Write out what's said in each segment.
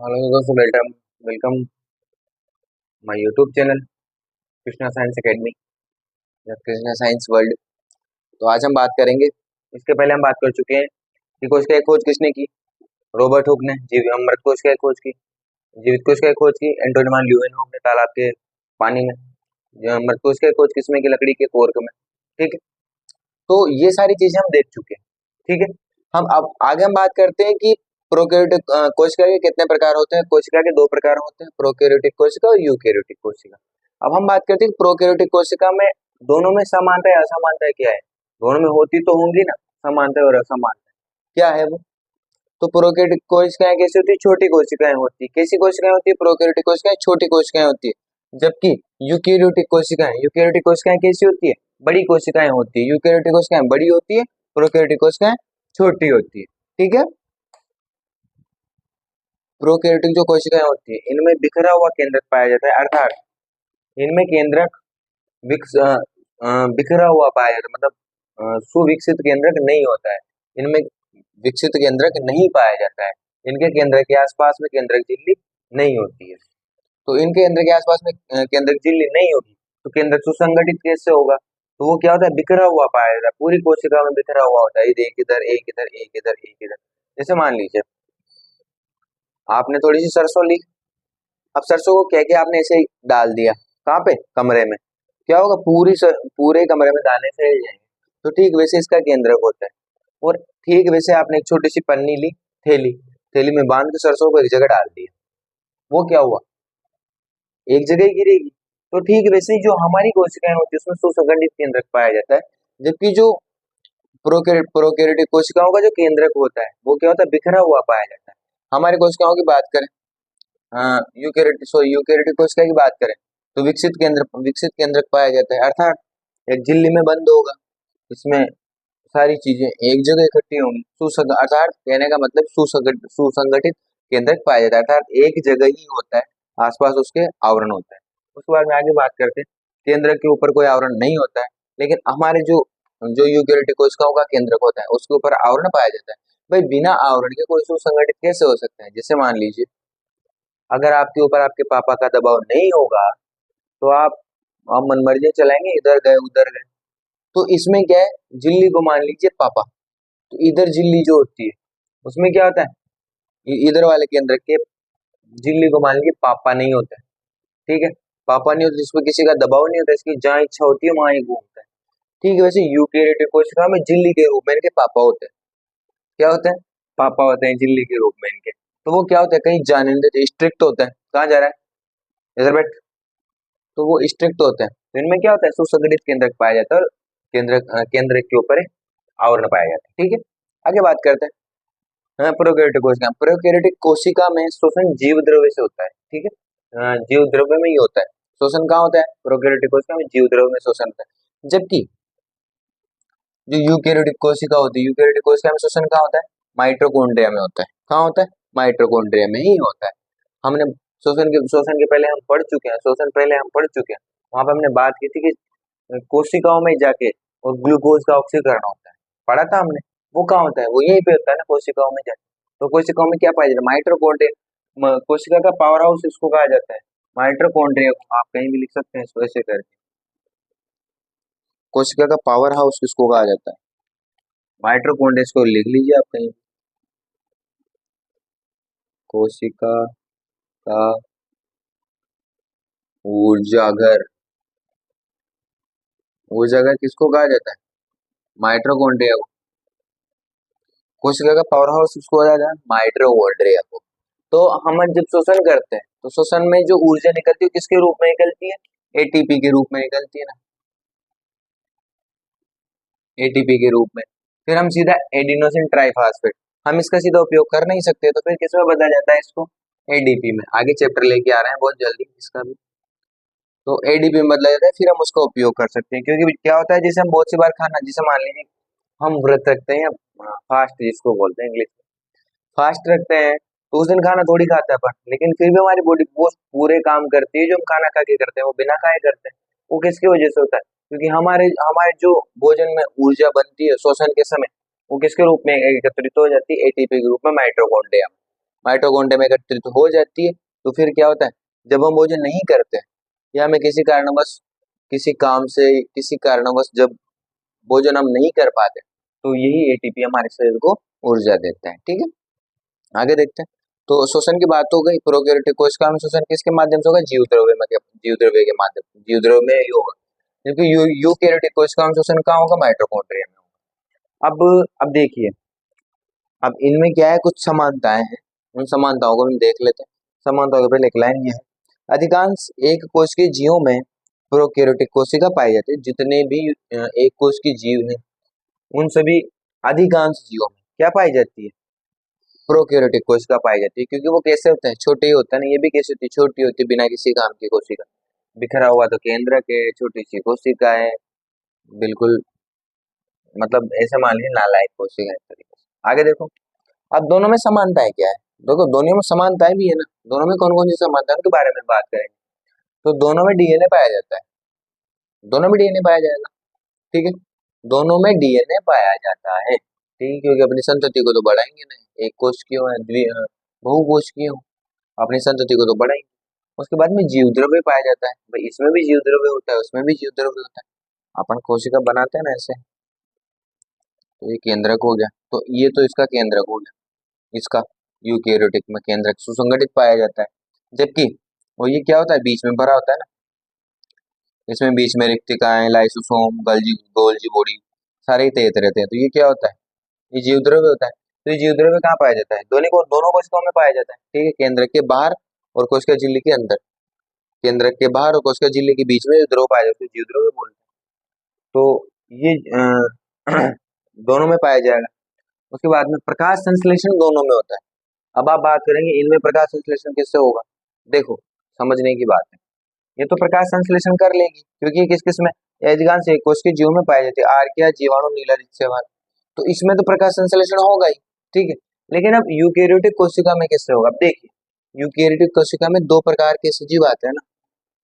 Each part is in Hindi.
हेलो दोस्तों, welcome welcome my YouTube channel Krishna science academy या कृष्णा साइंस वर्ल्ड। तो आज हम बात करेंगे। इसके पहले हम बात कर चुके हैं कि कोशिका की खोज किसने की। रॉबर्ट हुक ने मृत कोशिका की खोज की। जीवित कोशिका की खोज की एंटोनी वान ल्यूवेनहॉक ने तालाब के पानी में। मृत कोशिका की खोज किसमें की, लकड़ी के कोर्क में। ठीक है, तो ये सारी चीजें हम देख चुके हैं। ठीक है, हम अब आगे हम बात करते हैं कि प्रोकैरियोटिक कोशिका के कितने प्रकार होते हैं। कोशिका के दो प्रकार होते हैं, प्रोकैरियोटिक कोशिका और यूकैरियोटिक कोशिका। अब हम बात करते हैं कि प्रोकैरियोटिक कोशिका में दोनों में समानता या असमानता क्या है। दोनों में होती तो होंगी ना, समानता और असमानता। क्या है वो? तो प्रोकैरियोटिक कोशिकाएं कैसी होती है? छोटी कोशिकाएं होती है। कैसी कोशिकाएं होती है? प्रोकैरियोटिक कोशिकाएं छोटी कोशिकाएं होती है। जबकि यूकैरियोटिक कोशिकाएं कैसी होती है? बड़ी कोशिकाएं होती है। यूकैरियोटिक कोशिकाएं बड़ी होती है, प्रोकैरियोटिक कोशिकाएं छोटी होती है। ठीक है, प्रोकैरियोटिक जो कोशिकाएं होती है इनमें बिखरा हुआ केंद्रक पाया जाता है, अर्थात इनमें केंद्रक बिखरा हुआ पाया जाता है, मतलब सुविकसित केंद्रक नहीं होता है। इनमें विकसित केंद्रक नहीं पाया जाता है। इनके केंद्र के आसपास में केंद्रक झिल्ली नहीं होती है। तो इनके केंद्र के आसपास में केंद्रक झिल्ली नहीं होगी तो केंद्रक सुसंगठित कैसे होगा? तो वो क्या होता है? बिखरा हुआ पाया जाता है, पूरी कोशिका में बिखरा हुआ होता है। एक इधर एक इधर एक इधर एक इधर। जैसे मान लीजिए आपने थोड़ी सी सरसों ली। अब सरसों को कह के आपने ऐसे ही डाल दिया। कहाँ पे? कमरे में। क्या होगा? पूरे कमरे में दाने फैल जाएंगे। तो ठीक वैसे इसका केंद्रक होता है। और ठीक वैसे आपने एक छोटी सी पन्नी ली, थैली थैली में बांध के सरसों को एक जगह डाल दिया। वो क्या हुआ? एक जगह ही गिरेगी। तो ठीक वैसे ही जो हमारी कोशिकाएं होती है उसमें सुसंगठित केंद्रक पाया जाता है। जबकि जो प्रोकैरियोटिक कोशिकाओं का जो केंद्रक होता है वो क्या होता है? बिखरा हुआ पाया जाता है। हमारी कोशिकाओं की बात करें, यूकैरियोटिक कोशिका की बात करें तो विकसित केंद्रक पाया जाता है, अर्थात एक झिल्ली में बंद होगा। इसमें सारी चीजें एक जगह इकट्ठी होंगी। अर्थात कहने का मतलब सुसंगठित केंद्रक पाया जाता है, अर्थात एक जगह ही होता है, आसपास उसके आवरण होता है। उसके बाद में आगे बात करते हैं, केंद्रक के ऊपर कोई आवरण नहीं होता है। लेकिन हमारे जो जो यूकैरियोटिक कोशिकाओं का केंद्रक होता है उसके ऊपर आवरण पाया जाता है। भाई बिना आवरण के कोई सुसंगठित कैसे हो सकता है? जैसे मान लीजिए अगर आपके ऊपर आपके पापा का दबाव नहीं होगा तो आप मनमर्जी चलाएंगे, इधर गए उधर गए। तो इसमें क्या है? झिल्ली को मान लीजिए पापा, तो इधर झिल्ली जो होती है उसमें क्या होता है? इधर वाले केंद्र के झिल्ली को मान लीजिए पापा नहीं होता है। ठीक है, पापा नहीं होता, जिसमें किसी का दबाव नहीं होता, इसकी जहाँ इच्छा होती है वहां ही घूमता है। ठीक है, वैसे यूकैरियोटिक कोशिका में झिल्ली के रूप में इनके पापा होते हैं। क्या होते हैं? पापा होते हैं झिल्ली के रूप में इनके। तो वो क्या होता है? कहीं जाने नहीं देते, स्ट्रिक्ट होता है। कहाँ जा रहा है? इधर बैठ। तो वो स्ट्रिक्ट होते हैं। तो इनमें क्या होता है? सुसंगठित केंद्रक पाया जाता है और केंद्र के ऊपर एक आवरण पाया जाता है। ठीक है, आगे बात करते हैं प्रोकैरियोटिक कोशिका में शोषण जीव द्रव्य से होता है। ठीक है, जीव द्रव्य में ही होता है शोषण। कहाँ होता है? प्रोकैरियोटिक कोशिका में जीव द्रव्य में शोषण होता है। जबकि जो यूकैरियोटिक कोशिका होती है, यूकैरियोटिक कोशिका में शोषण कहाँ होता है? माइटोकॉन्ड्रिया में होता है। कहाँ होता है? माइटोकॉन्ड्रिया में ही होता है। हमने शोषण के पहले हम पढ़ चुके हैं, शोषण पहले हम पढ़ चुके हैं। वहां पे हमने बात की थी कि कोशिकाओं में जाके और ग्लूकोज का ऑक्सीकरण होता है, पढ़ा था हमने। वो कहाँ होता है? वो यहीं पे होता है ना, कोशिकाओं में जाके। तो कोशिकाओं में क्या पाया जाता है? माइटोकॉन्ड्रिया। कोशिका का पावर हाउस इसको कहा जाता है, माइटोकॉन्ड्रिया को। आप कहीं भी लिख सकते हैं इसको ऐसे करके। कोशिका का पावर हाउस किसको कहा जाता है? माइटोकॉन्ड्रिया। इसको लिख लीजिए आप कहीं। कोशिका का ऊर्जाघर। ऊर्जाघर किसको कहा जाता है? माइटोकॉन्ड्रिया को। कोशिका का पावर हाउस किसको कहा जाता है? माइटोकॉन्ड्रिया को। तो हम जब शोषण करते हैं तो शोषण में जो ऊर्जा निकलती है किसके रूप में निकलती है? एटीपी के रूप में निकलती है ना, एटीपी के रूप में। फिर हम सीधा एडिनोसिन ट्राइफॉस्फेट, हम इसका सीधा उपयोग कर नहीं सकते, तो फिर किसमें बदला जाता है इसको? एडीपी में। आगे चैप्टर लेके आ रहे हैं बहुत जल्दी इसका भी। तो एडीपी में बदला जाता है, फिर हम उसका उपयोग कर सकते हैं। क्योंकि क्या होता है, जैसे हम बहुत सी बार खाना, जैसे मान लीजिए हम व्रत रखते हैं, फास्ट जिसको बोलते हैं इंग्लिश में, फास्ट रखते हैं, तो उस दिन खाना थोड़ी खाता है अपन, लेकिन फिर भी हमारी बॉडी वो पूरे काम करती है जो हम खाना खा के करते हैं, वो बिना खाए करते हैं। वो किसकी वजह से होता है? क्योंकि हमारे हमारे जो भोजन में ऊर्जा बनती है शोषण के समय, वो किसके रूप में एकत्रित हो जाती है? एटीपी के रूप में, माइटोकॉन्ड्रिया में। माइटोकॉन्ड्रिया में एकत्रित हो जाती है। तो फिर क्या होता है, जब हम भोजन नहीं करते या हमें किसी कारणवश, किसी काम से, किसी कारणवश जब भोजन हम नहीं कर पाते, तो यही एटीपी हमारे शरीर को ऊर्जा देता है। ठीक है, आगे देखते हैं। तो शोषण की बात हो गई। प्रोकैरियोटिक कोशिका में शोषण किसके माध्यम से होगा? जीव द्रव्य में, जीव द्रव्य के माध्यम, जीव द्रव्य में ही होगा। क्योंकि यूकैरियोटिक कोशिका में शोषण कहाँ होगा? माइटोकॉन्ड्रिया में होगा। अब देखिए, अब इनमें क्या है, कुछ समानताएं हैं, उन समानताओं को हम देख लेते हैं। समानताओं के पहले एक लाइन ये है, अधिकांश एक कोश के जीवों में प्रोकैरियोटिक कोशिका पाई जाती है। जितने भी एक कोश के जीव हैं, उन सभी अधिकांश जीवों में क्या पाई जाती है? प्रोकैरियोटिक कोशिका पाई जाती है। क्योंकि वो कैसे होते हैं? छोटे ही होता है ना, ये भी कैसे होती है? छोटी होती है, बिना किसी काम की कोशिका। बिखरा हुआ तो केंद्रक है, छोटी सी कोशिका है, बिल्कुल मतलब ऐसे मान लीजिए नालायक कोशिका है, इस तरीके से। आगे देखो, अब दोनों में समानताएं क्या है? देखो, दोनों में समानताएं भी है ना। दोनों में कौन कौन सी समानता है उनके बारे में बात करेंगे। तो दोनों में डीएनए पाया जाता है, दोनों में डीएनए पाया जाएगा। ठीक है, दोनों में डीएनए पाया जाता है। ठीक है, क्योंकि अपनी संतति को तो बढ़ाएंगे नहीं, एक कोश की हो, बहुकोश की हो, अपनी संतति को तो बढ़ाएंगे। उसके बाद में जीव द्रव्य पाया जाता है। भाई इसमें भी जीव द्रव्य होता है, उसमें भी जीव द्रव्य होता है। अपन कोशिका बनाते हैं ना ऐसे। तो ये केंद्रक हो गया, तो ये तो इसका केंद्रक हो गया, इसका यूकैरियोटिक में केंद्रक सुसंगठित पाया जाता है। जबकि वो ये क्या होता है? बीच में भरा होता है ना, इसमें बीच में रिक्तिकाएं, लाइसोसोम, गोल्जी बॉडी सारे ही तैयार रहते हैं। तो ये क्या होता है? ये जीव द्रव्य होता है। तो ये जीव द्रव्य कहाँ पाया जाता है? दोनों कोशिकाओं में पाया जाता है। ठीक है, केंद्रक के बाहर और कोशिका झिल्ली के अंदर। केंद्रक के बाहर और कोशिका झिल्ली के बीच में द्रव पाया जाता है, जीव द्रव्य बोलते हैं। तो ये दोनों में पाया जाएगा। उसके बाद में प्रकाश संश्लेषण दोनों में होता है। अब आप बात करेंगे इनमें प्रकाश संश्लेषण किससे होगा? देखो, समझने की बात है, ये तो प्रकाश संश्लेषण कर लेगी, क्योंकि ये किस किस में? अधिकांश एक कोश के जीव में पाई जाती है, आर्किया, जीवाणु, नीला रिक्तसेवन। तो इसमें तो प्रकाश संश्लेषण होगा ही। ठीक है, लेकिन अब यूकैरियोटिक कोशिका में किससे होगा? अब देखिए, यूकैरियोटिक कोशिका में दो प्रकार के सजीव आते हैं ना,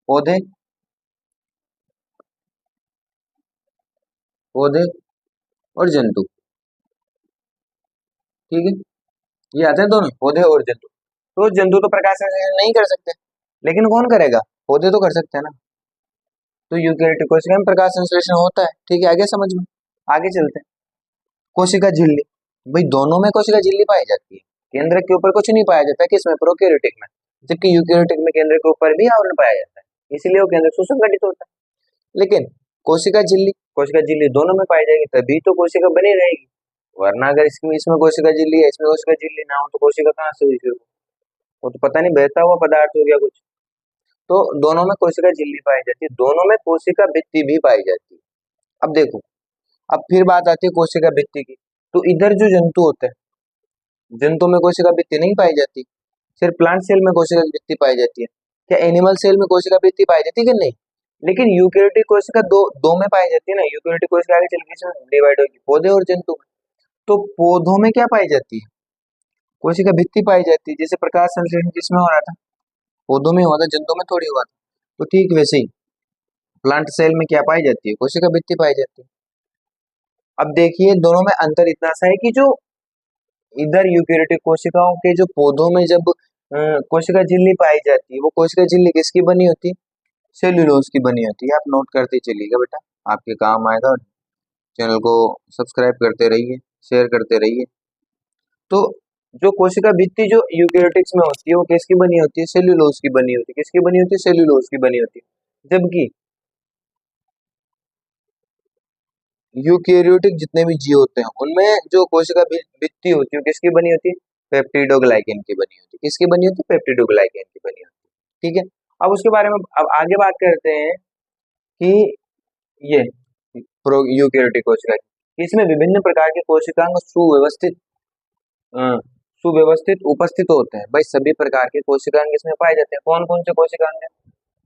पौधे, पौधे और जंतु। ठीक है, ये आते हैं दोनों, पौधे और जंतु। तो जंतु तो प्रकाश संश्लेषण नहीं कर सकते, लेकिन कौन करेगा? पौधे तो कर सकते हैं ना। तो यूकैरियोटिक कोशिका में प्रकाश संश्लेषण होता है। ठीक है, आगे समझ में, आगे चलते हैं। कोशिका झिल्ली, भाई दोनों में कोशिका झिल्ली पाई जाती है। केंद्र के ऊपर कुछ नहीं पाया जाता, किसमें? प्रोकैरियोटिक में। जबकि यूकैरियोटिक में केंद्र के ऊपर भी आवरण पाया जाता है, इसीलिए वो केंद्र सुसंगठित होता है। लेकिन कोशिका झिल्ली दोनों में पाई जाएगी, तभी तो कोशिका बनी रहेगी। वरना अगर इसमें इसमें कोशिका झिल्ली है, इसमें कोशिका झिल्ली ना हो, तो कोशिका कहाँ से हुई फिर? वो तो पता नहीं, बहता हुआ पदार्थ हो गया कुछ। तो दोनों में कोशिका झिल्ली पाई जाती है, दोनों में कोशिका भित्ति भी पाई जाती है। अब देखो, अब फिर बात आती है कोशिका भित्ति की। तो इधर जो जंतु होते हैं, जंतु में कोशिका भित्ति नहीं पाई जाती, सिर्फ प्लांट सेल में कोशिका भित्ति पाई जाती है। क्या एनिमल सेल में कोशिका भित्ति पाई जाती है कि नहीं? लेकिन यूकैरियोटिक कोशिका दो दो में पाई जाती है ना। यूकैरियोटिक कोशिका आगे चल के डिवाइड होगी, पौधे और जंतु में। तो पौधों में क्या पाई जाती है? कोशिका भित्ति पाई जाती है। जैसे प्रकाश संश्लेषण किसमें हो रहा था? पौधों में हुआ था, जंतु में थोड़ी हुआ था। तो ठीक वैसे ही प्लांट सेल में क्या पाई जाती है? कोशिका भित्ति पाई जाती है। अब देखिए, दोनों में अंतर इतना सा है कि जो इधर यूकैरियोटिक कोशिकाओं के जो पौधों में जब कोशिका झिल्ली पाई जाती है, वो कोशिका झिल्ली किसकी बनी होती है? सेल्यूलोज की बनी होती है। आप नोट करते चलिएगा बेटा, आपके काम आएगा। चैनल को सब्सक्राइब करते रहिए, शेयर करते रहिए। तो जो कोशिका भित्ति जो यूकैरियोटिक्स में होती है, वो किसकी बनी होती है? सेल्यूलोज की बनी होती है। किसकी बनी होती है? सेल्यूलोज की बनी होती है। जबकि यूकैरियोटिक जितने भी जीव होते हैं, उनमें जो कोशिका भित्ति होती है, किसकी बनी होती है? पेप्टिडोग्लाइकेन की बनी होती है। किसकी बनी होती है? पेप्टिडोग्लाइकेन की बनी होती है। ठीक है, अब उसके बारे में अब आगे बात करते हैं कि ये प्रो यूकैरियोटिक कोशिका की, इसमें विभिन्न प्रकार के कोशिकांग सुव्यवस्थित उपस्थित होते हैं। भाई सभी प्रकार के कोशिकांग इसमें पाए जाते हैं। कौन कौन से कोशिकांग हैं?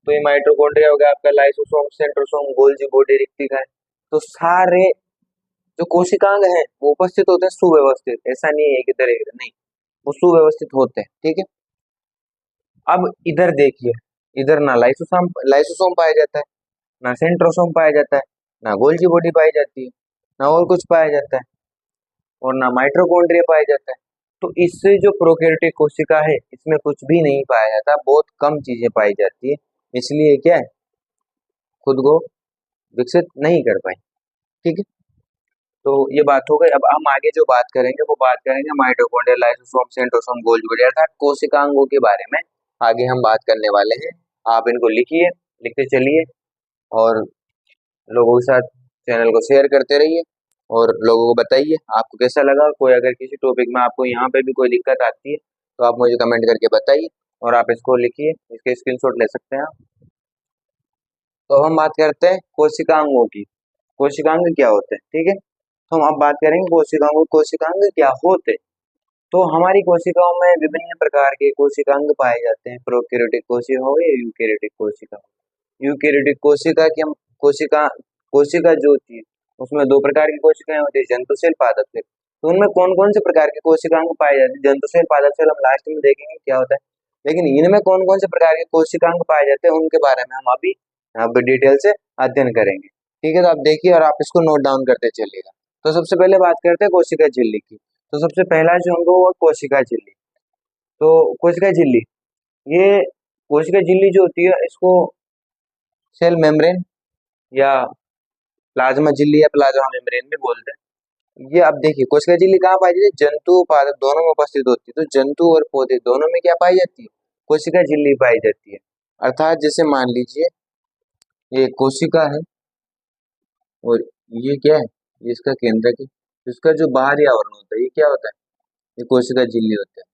तो ये माइटोकॉन्ड्रिया हो गया आपका, लाइसोसोम, सेंट्रोसोम, गोल्जी बॉडी, रिक्टिका है। तो सारे जो कोशिकांग हैं वो उपस्थित होते हैं सुव्यवस्थित। ऐसा नहीं है इधर इधर नहीं, वो सुव्यवस्थित होते हैं। ठीक है, अब इधर देखिए, इधर ना लाइसोसोम पाया जाता है, ना सेंट्रोसोम पाया जाता है, ना गोल्जी बॉडी पाई जाती है, ना और कुछ पाया जाता है, और ना माइटोकॉन्ड्रिया पाया जाता है। तो इससे जो प्रोकैरियोटिक कोशिका है इसमें कुछ भी नहीं पाया जाता, बहुत कम चीजें पाई जाती है, इसलिए क्या है खुद को विकसित नहीं कर पाई। ठीक है, तो ये बात हो गई। अब हम आगे जो बात करेंगे वो बात करेंगे माइटोकॉन्ड्रिया, लाइसोसोम, सेंट्रोसोम, गोल्गी अर्थात कोशिकांगों के बारे में आगे हम बात करने वाले हैं। आप इनको लिखिए, लिखते चलिए और लोगों के साथ चैनल को शेयर करते रहिए और लोगों को बताइए आपको कैसा लगा। कोई अगर किसी टॉपिक में आपको यहाँ पे भी कोई दिक्कत आती है तो आप मुझे कमेंट करके बताइए और आप इसको लिखिए, इसके स्क्रीनशॉट ले सकते हैं आप। तो हम बात करते हैं कोशिकांगों की। कोशिकांग क्या होते हैं, ठीक है, तो हम अब बात करेंगे कोशिकांगों। कोशिकांग क्या होते हैं? तो हमारी कोशिकाओं में विभिन्न प्रकार के कोशिकांग पाए जाते हैं। प्रोकैरियोटिक कोशिका हो या यूकैरियोटिक कोशिका हो। यूकैरियोटिक कोशिका की हम कोशिका कोशिका जो होती है उसमें दो प्रकार की कोशिकाएं होती है, जंतु सेल, पादप सेल। तो उनमें कौन कौन से प्रकार के कोशिकांग पाए जाते हैं? जंतु सेल, पादप सेल हम लास्ट में देखेंगे क्या होता है, लेकिन इनमें कौन कौन से प्रकार के कोशिकांग पाए जाते हैं उनके बारे में हम अभी अब डिटेल से अध्ययन करेंगे। ठीक है, तो आप देखिए और आप इसको नोट डाउन करते चलिएगा। तो सबसे पहले बात करते हैं कोशिका झिल्ली की। तो सबसे पहला जो हमको वो कोशिका झिल्ली। तो कोशिका झिल्ली, ये कोशिका झिल्ली जो होती है इसको सेल मेम्ब्रेन या प्लाज्मा झिल्ली या प्लाज्मा मेम्ब्रेन भी बोलते हैं। ये आप देखिए कोशिका झिल्ली कहाँ पाई जाती है? जंतु पादप दोनों में उपस्थित होती है। तो जंतु और पौधे दोनों में क्या पाई जाती है? कोशिका झिल्ली पाई जाती है। अर्थात जैसे मान लीजिए ये कोशिका है और ये क्या है, ये इसका केंद्रक है। इसका जो बाहरी आवरण होता है ये क्या होता है? ये कोशिका झिल्ली होता है।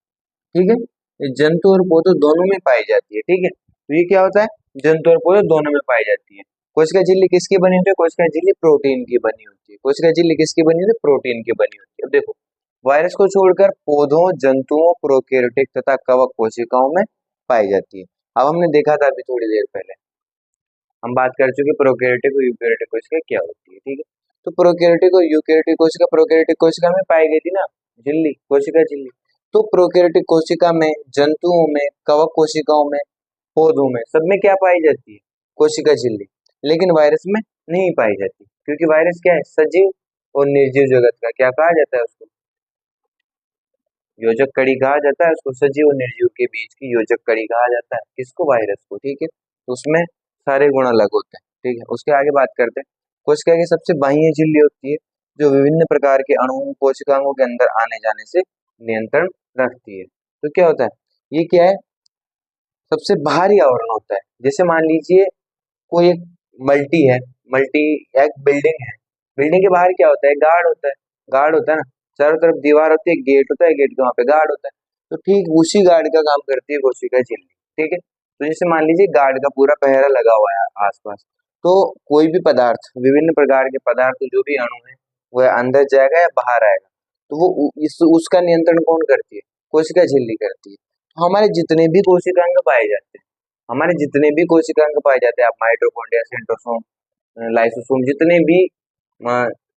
ठीक है, ये जंतु और पौधे दोनों में पाई जाती है। ठीक है, तो ये क्या होता है? जंतु और पौधे दोनों में पाई जाती है। कोशिका झिल्ली किसकी बनी होती है? कोशिका झिल्ली प्रोटीन की बनी होती है। कोशिका झिल्ली किसकी बनी होती है? प्रोटीन की बनी होती है। अब देखो वायरस को छोड़कर पौधों, जंतुओं, प्रोकैरियोटिक तथा कवक कोशिकाओं में पाई जाती है। अब हमने देखा था अभी थोड़ी देर पहले, हम बात कर चुके प्रोकैरियोटिक और यूकैरियोटिक कोशिका क्या होती है। ठीक है, तो प्रोकैरियोटिक और यूकैरियोटिक कोशिका, प्रोकैरियोटिक कोशिका में पाई गई थी ना झिल्ली, कोशिका झिल्ली। तो प्रोकैरियोटिक कोशिका में, जंतुओं में, कवक कोशिकाओं में, पौधों में, सब में क्या पाई जाती है? कोशिका झिल्ली। लेकिन वायरस में नहीं पाई जाती, क्योंकि वायरस क्या है? सजीव और निर्जीव जगत का क्या कहा जाता है उसको? योजक कड़ी कहा जाता है उसको। सजीव और निर्जीव के बीच की योजक कड़ी कहा जाता है किसको? वायरस को। ठीक है, तो उसमें सारे गुण अलग होते हैं। ठीक है, उसके आगे बात करते हैं। कोशिका की सबसे बाह्य झिल्ली होती है जो विभिन्न प्रकार के अणुओं, कोशिकाओं के अंदर आने जाने से नियंत्रण रखती है। तो क्या होता है? ये क्या है? सबसे बाहरी आवरण होता है। जैसे मान लीजिए कोई एक मल्टी है, मल्टी एक बिल्डिंग है, बिल्डिंग के बाहर क्या होता है? गार्ड होता है। गार्ड होता है ना, चारों तरफ दीवार होती है, गेट होता है, गेट के वहां पे गार्ड होता है। तो ठीक उसी गार्ड का काम करती है कोशिका झिल्ली। ठीक है, तो जैसे मान लीजिए गार्ड का पूरा पहरा लगा हुआ है आसपास, तो कोई भी पदार्थ, विभिन्न प्रकार के पदार्थ जो भी अणु है वह अंदर जाएगा या बाहर आएगा, तो वो उसका नियंत्रण कौन करती है? कोशिका झिल्ली करती है। तो हमारे जितने भी कोशिकांग पाए जाते हैं, हमारे जितने भी कोशिकांग पाए जाते हैं, आप माइटोकॉन्ड्रिया, सेंट्रोसोम, लाइसोसोम, जितने भी अ,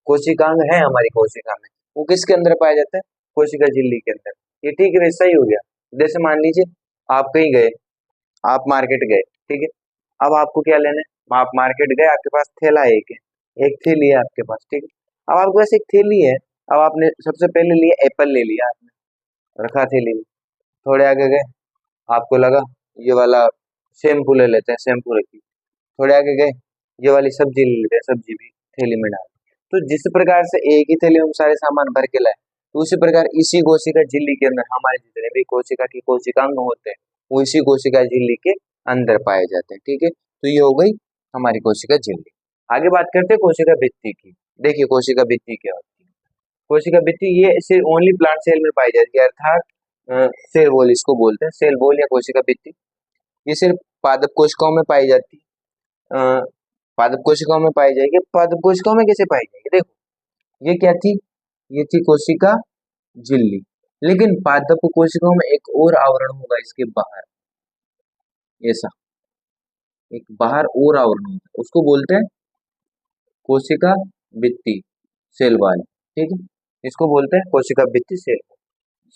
कोशिकांग हैं हमारी कोशिका में, वो किसके अंदर पाए जाते हैं? कोशिका झिल्ली के अंदर। ये ठीक वैसा ही हो गया। जैसे मान लीजिए आप कहीं गए, आप मार्केट गए, ठीक है, अब आपको क्या लेना है? आप मार्केट गए, आपके पास थैला एक है, एक थैली है आपके पास। ठीक है, अब आपके पास एक थैली है, अब आपने सबसे पहले लिया एप्पल, ले लिया आपने, रखा थैली में। थोड़े आगे गए, आपको लगा ये वाला शैम्पू ले लेते हैं, शैम्पू रखी। थोड़े आगे गए, ये वाली सब्जी ले लेते हैं, सब्जी भी थैली में डाल। तो जिस प्रकार से एक ही थैली में हम सारे सामान भर के लाए, तो उसी प्रकार इसी कोशिका झिल्ली के अंदर हमारे जितने भी कोशिका की कोशिकांग होते हैं वो इसी कोशिका झिल्ली के अंदर पाए जाते हैं। ठीक है, तो ये हो गई हमारी कोशिका झिल्ली। आगे बात करते हैं कोशिका भित्ति की। देखिए कोशिका भित्ति क्या होती है? कोशिका भित्ति ये सिर्फ ओनली प्लांट सेल में पाई जाती है, अर्थात सेल वॉल इसको बोलते हैं, सेल वॉल या कोशिका भित्ति। ये सिर्फ पादप कोशिकाओं में पाई जाती है। पादप कोशिकाओं में पाई जाएगी। पादप कोशिकाओं में कैसे पाई जाएगी? देखो ये क्या थी? ये थी कोशिका झिल्ली। लेकिन पादप कोशिकाओं में एक और आवरण होगा इसके बाहर, ऐसा एक बाहर और आवरण होता है, उसको बोलते हैं कोशिका भित्ति, सेल वॉल। ठीक है, इसको बोलते हैं कोशिका भित्ति, सेल वॉल।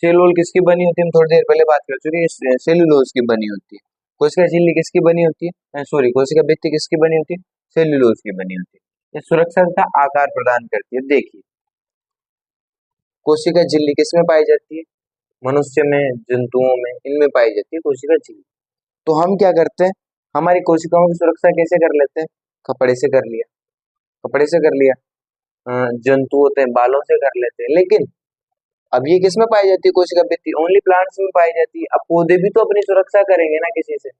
सेल वॉल किसकी बनी होती है? हम थोड़ी देर पहले बात कर चुके हैं, सेल्यूलोज की बनी होती है। कोशिका झिल्ली किसकी बनी होती है? सॉरी, कोशिका भित्ति किसकी बनी होती है? सेल्यूलोज की बनी होती है। ये सुरक्षा तथा आकार प्रदान करती है। देखिए कोशिका झिल्ली किसमें पाई जाती है? मनुष्य में, जंतुओं में, इनमें पाई जाती है कोशिका झिल्ली। तो हम क्या करते हैं, हमारी कोशिकाओं की सुरक्षा कैसे कर लेते हैं? कपड़े से कर लिया, कपड़े से कर लिया। जंतु होते हैं बालों से कर लेते हैं। लेकिन अब ये किस में पाई जाती है कोशिका भित्ति? ओनली प्लांट्स में पाई जाती है। अब पौधे भी तो अपनी सुरक्षा करेंगे ना किसी से,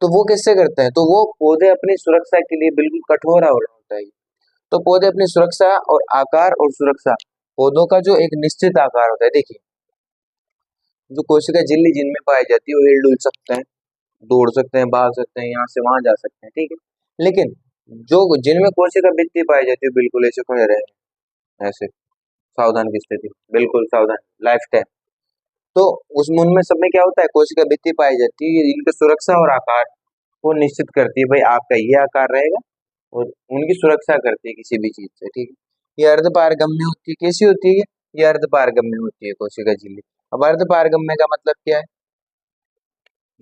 तो वो किससे करते हैं? तो वो पौधे अपनी सुरक्षा के लिए बिल्कुल कठोर होता है। तो पौधे अपनी सुरक्षा और आकार और सुरक्षा, पौधों का जो एक निश्चित आकार होता है, देखिए जो कोशिका झिल्ली जिनमें पाई जाती है वो हिल डुल सकते हैं, दौड़ सकते हैं, भाग सकते हैं, यहाँ से वहां जा सकते हैं, ठीक है। लेकिन जो जिनमें कोशिका भित्ति पाई जाती है बिल्कुल ऐसे खड़े रहे, ऐसे सावधान की स्थिति, बिल्कुल सावधान, लाइफ टाइम। तो उसमें उनमें सब में क्या होता है, कोशिका भित्ति पाई जाती है, इनकी सुरक्षा और आकार को निश्चित करती है, भाई आपका ये आकार रहेगा, और उनकी सुरक्षा करती है किसी भी चीज से, ठीक है। ये अर्ध पारगम्य होती है। कैसी होती है? ये अर्ध पारगम्य होती है कोशिका झिल्ली। अब अर्ध पारगम्य का मतलब क्या है,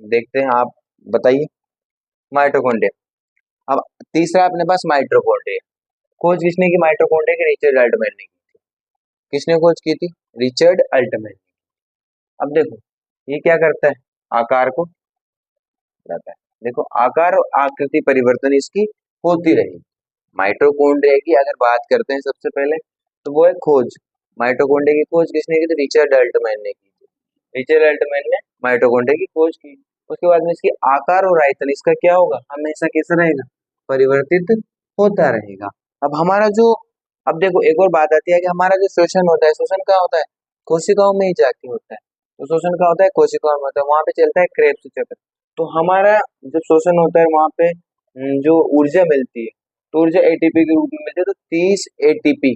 देखते हैं, आप बताइए। माइटोकॉन्ड्रिया। अब तीसरा अपने पास माइटोकॉन्ड्रिया। खोज किसने की माइटोकॉन्ड्रिया की? रिचर्ड अल्टमैन ने की थी। किसने खोज की थी? Richard Altman. अब देखो ये क्या करता है, आकार को जाता है। देखो आकार और आकृति परिवर्तन इसकी होती रहेगी। माइटोकॉन्ड्रिया की अगर बात करते हैं सबसे पहले, तो वो है खोज। माइटोकॉन्ड्रिया की खोज किसने की थी? रिचर्ड अल्टमैन ने की थी। रिचर्ड अल्टमैन ने माइटोकॉन्ड्रिया की खोज की। उसके बाद में इसकी आकार और आयतन इसका क्या होगा? हमेशा कैसा रहेगा? परिवर्तित होता रहेगा। अब हमारा जो, अब देखो एक और बात आती है कि हमारा जो श्वसन होता है, श्वसन कहाँ होता है? कोशिकाओं में ही जाके होता है। तो श्वसन कहाँ होता है? कोशिकाओं में होता है, वहां पे चलता है क्रेब्स चक्र। तो हमारा जब श्वसन होता है वहां पे जो ऊर्जा मिलती है, तो ऊर्जा एटीपी के रूप में मिलती है। तो 30 एटीपी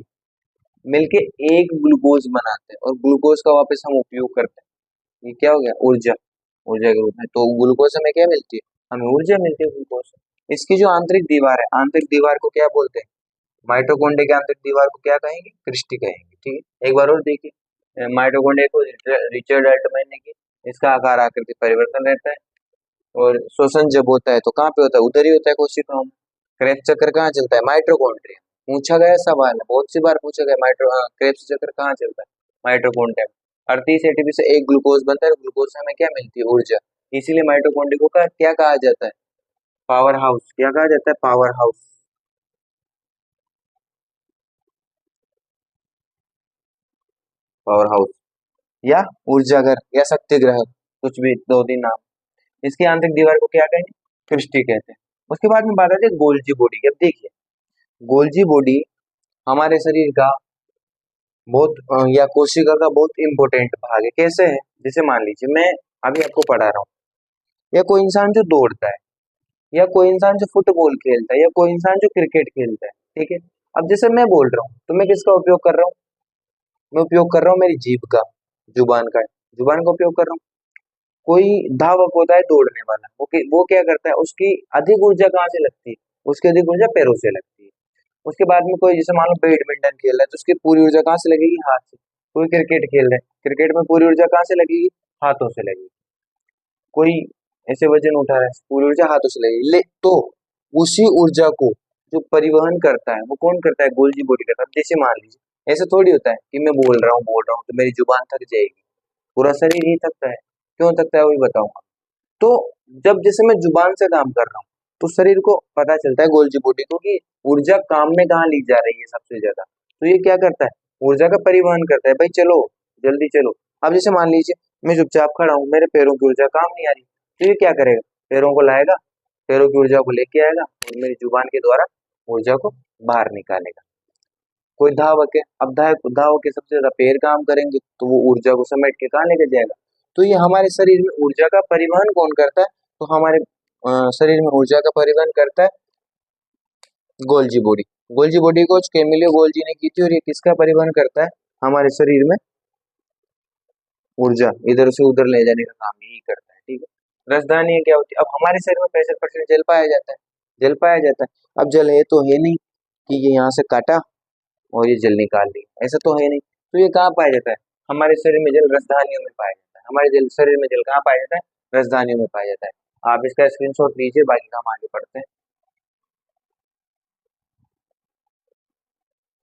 मिलके एक ग्लूकोज बनाते हैं, और ग्लूकोज का वापस हम उपयोग करते हैं। ये क्या हो गया? ऊर्जा, ऊर्जा के रूप में। तो ग्लूकोज हमें क्या मिलती है? हमें ऊर्जा मिलती है ग्लूकोज से। इसकी जो आंतरिक दीवार है, आंतरिक दीवार को क्या बोलते हैं? माइटोकॉन्ड्रिया की आंतरिक दीवार को क्या कहेंगे? क्रिस्टी कहेंगे, ठीक है। एक बार और देखिए, माइटोकॉन्ड्रिया को रिचर्ड अल्टमैन ने की। इसका आकार आकृति परिवर्तन रहता है, और श्वसन जब होता है तो कहाँ पे होता है? उधर ही होता है कोशिकाओं में। क्रेब्स चक्र कहाँ चलता है? माइटोकॉन्ड्रिया। पूछा गया सवाल है, बहुत सी बार पूछा गया, क्रेब्स चक्र कहाँ चलता है? माइटोकॉन्ड्रिया में। 38 एटीपी से एक ग्लूकोज बनता है, ग्लूकोज से हमें क्या मिलती है? ऊर्जा। इसीलिए माइटोकॉन्ड्रिया को क्या कहा जाता है? Power house. क्या कहा जाता है? Power house. पावर हाउस या ऊर्जा घर या शक्ति ग्रह, कुछ भी, दो तीन नाम। इसकी आंतरिक दीवार को क्या कहेंगे? क्रिस्टी कहते हैं। उसके बाद में बात आती है गोल्जी बॉडी की। अब देखिए गोल्जी बॉडी हमारे शरीर का बहुत या कोशिका का बहुत इंपॉर्टेंट भाग है। कैसे है? जैसे मान लीजिए मैं अभी आपको पढ़ा रहा हूँ, या कोई इंसान जो दौड़ता है, या कोई इंसान जो फुटबॉल खेलता है, या कोई इंसान जो क्रिकेट खेलता है, ठीक है। अब जैसे मैं बोल रहा हूँ तो मैं किसका उपयोग कर रहा हूँ? मैं उपयोग कर रहा हूँ मेरी जीभ का, जुबान का, जुबान का उपयोग कर रहा हूँ। कोई धावक होता है दौड़ने वाला, वो क्या करता है? उसकी अधिक ऊर्जा कहाँ से लगती है? उसकी अधिक ऊर्जा पैरों से लगती है। उसके बाद में कोई जैसे मान लो बैडमिंटन खेल रहा है, तो उसकी पूरी ऊर्जा कहाँ से लगेगी? हाथ से। कोई क्रिकेट खेल रहा है, क्रिकेट में पूरी ऊर्जा कहाँ से लगेगी? हाथों से लगेगी। कोई ऐसे वजन उठा रहा है, पूरी ऊर्जा हाथों से लगेगी। तो उसी ऊर्जा को जो परिवहन करता है वो कौन करता है? गोल्जी बॉडी करता है। अब जैसे मान लीजिए ऐसे थोड़ी होता है कि मैं बोल रहा हूँ तो मेरी जुबान थक जाएगी, पूरा शरीर ही थकता है। क्यों थकता है वो भी बताऊंगा। तो जब जैसे मैं जुबान से काम कर रहा हूँ, तो शरीर को पता चलता है, गोल्जी बॉडी को, कि ऊर्जा काम में कहाँ ली जा रही है सबसे ज्यादा। तो ये क्या करता है? ऊर्जा का परिवहन करता है, भाई चलो जल्दी चलो। अब जैसे मान लीजिए मैं चुपचाप खड़ा हूँ, मेरे पैरों की ऊर्जा काम नहीं आ रही, तो ये क्या करेगा? पैरों को लाएगा, पैरों की ऊर्जा को लेके आएगा, और मेरी जुबान के द्वारा ऊर्जा को बाहर निकालेगा। कोई धावक है, अब धावक के सबसे ज्यादा पैर काम करेंगे, तो वो ऊर्जा को समेट के कहाँ लेके जाएगा? तो ये हमारे शरीर में ऊर्जा का परिवहन कौन करता है? तो हमारे शरीर में ऊर्जा का परिवहन करता है गोल्जी बॉडी। गोल्जी बॉडी को कैमिलियो गोल्जी ने की थी, और ये किसका परिवहन करता है? हमारे शरीर में ऊर्जा इधर से उधर ले जाने का काम यही करता है, ठीक है। राजधानी क्या होती है? अब हमारे शरीर में 65% जल पाया जाता है, जल पाया जाता है। अब जल है तो है नहीं कि ये यहाँ से काटा और ये जल निकाल ली, ऐसा तो है नहीं। तो ये कहाँ पाया जाता है? हमारे शरीर में जल राजधानियों में पाया जाता है। हमारे शरीर में जल कहाँ पाया जाता है? राजधानियों में पाया जाता है। आप इसका स्क्रीनशॉट लीजिए, बाकी हम आगे बढ़ते हैं।